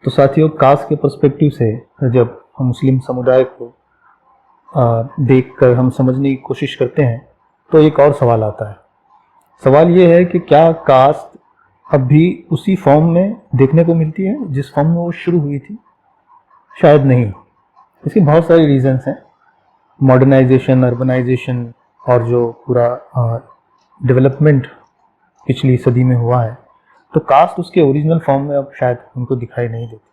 तो साथियों, कास्ट के पर्सपेक्टिव से जब हम मुस्लिम समुदाय को देखकर हम समझने की कोशिश करते हैं तो एक और सवाल आता है। सवाल ये है कि क्या कास्ट अब भी उसी फॉर्म में देखने को मिलती है जिस फॉर्म में वो शुरू हुई थी? शायद नहीं। इसके बहुत सारे रीजंस हैं। मॉडर्नाइजेशन, अर्बनाइजेशन और जो पूरा डेवलपमेंट पिछली सदी में हुआ है, तो कास्ट उसके ओरिजिनल फॉर्म में अब शायद हमको दिखाई नहीं देती।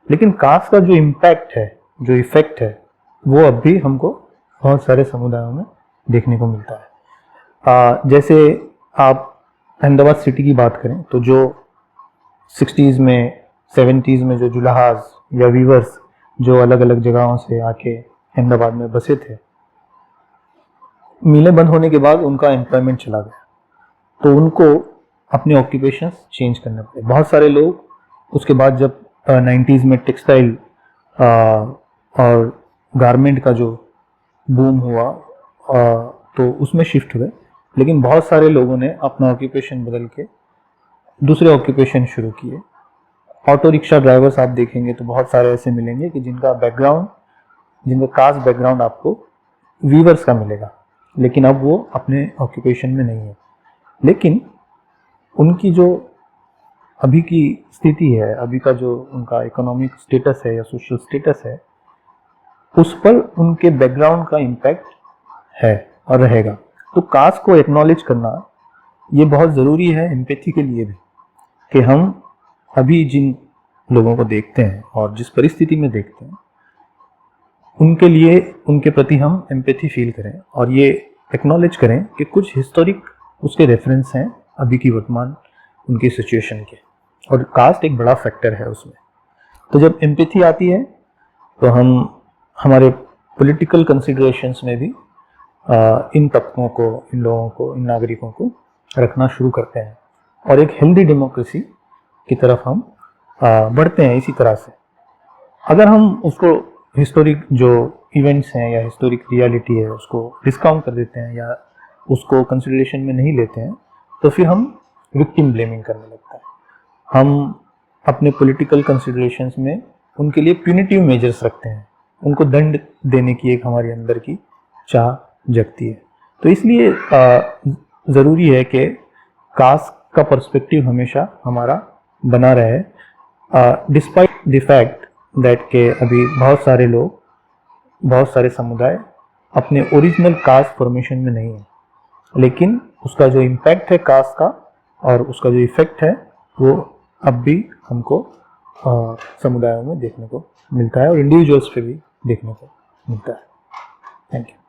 लेकिन कास्ट का जो इम्पैक्ट है, जो इफेक्ट है, वो अब भी हमको बहुत सारे समुदायों में देखने को मिलता है। जैसे आप अहमदाबाद सिटी की बात करें तो जो 60s में 70s में जो जुलाहाज या वीवर्स जो अलग अलग जगहों से आके अहमदाबाद में बसे थे, मिलें बंद होने के बाद उनका एम्प्लॉयमेंट चला गया, तो उनको अपने ऑक्यूपेशंस चेंज करने पड़े। बहुत सारे लोग उसके बाद जब 90s में टेक्सटाइल और गारमेंट का जो बूम हुआ तो उसमें शिफ्ट हुए। लेकिन बहुत सारे लोगों ने अपना ऑक्यूपेशन बदल के दूसरे ऑक्यूपेशन शुरू किए। ऑटो रिक्शा ड्राइवर्स आप देखेंगे तो बहुत सारे ऐसे मिलेंगे कि जिनका कास्ट बैकग्राउंड आपको वीवर्स का मिलेगा, लेकिन अब वो अपने ऑक्यूपेशन में नहीं है। लेकिन उनकी जो अभी की स्थिति है, अभी का जो उनका इकोनॉमिक स्टेटस है या सोशल स्टेटस है, उस पर उनके बैकग्राउंड का इम्पैक्ट है और रहेगा। तो कास्ट को एक्नॉलेज करना ये बहुत ज़रूरी है एम्पैथी के लिए भी, कि हम अभी जिन लोगों को देखते हैं और जिस परिस्थिति में देखते हैं, उनके लिए, उनके प्रति हम एम्पैथी फील करें और ये एक्नॉलेज करें कि कुछ हिस्टोरिक उसके रेफरेंस हैं अभी की वर्तमान उनकी सिचुएशन के, और कास्ट एक बड़ा फैक्टर है उसमें। तो जब एम्पैथी आती है तो हम हमारे पॉलिटिकल कंसिडरेशंस में भी इन तबकों को, इन लोगों को, इन नागरिकों को रखना शुरू करते हैं और एक हेल्दी डेमोक्रेसी की तरफ हम बढ़ते हैं। इसी तरह से अगर हम उसको हिस्टोरिक जो इवेंट्स हैं या हिस्टोरिक रियलिटी है उसको डिस्काउंट कर देते हैं या उसको कंसिडरेशन में नहीं लेते हैं, तो फिर हम विक्टिम ब्लेमिंग करने लगता है। हम अपने पॉलिटिकल कंसिडरेशंस में उनके लिए प्यूनिटिव मेजर्स रखते हैं, उनको दंड देने की एक हमारे अंदर की चाह जगती है। तो इसलिए ज़रूरी है कि कास्ट का पर्सपेक्टिव हमेशा हमारा बना रहे, डिस्पाइट द फैक्ट दैट के अभी बहुत सारे लोग, बहुत सारे समुदाय अपने ओरिजिनल कास्ट फॉर्मेशन में नहीं है, लेकिन उसका जो इम्पैक्ट है कास्ट का और उसका जो इफेक्ट है वो अब भी हमको समुदायों में देखने को मिलता है और इंडिविजुअल्स पे भी देखने को मिलता है। Thank you.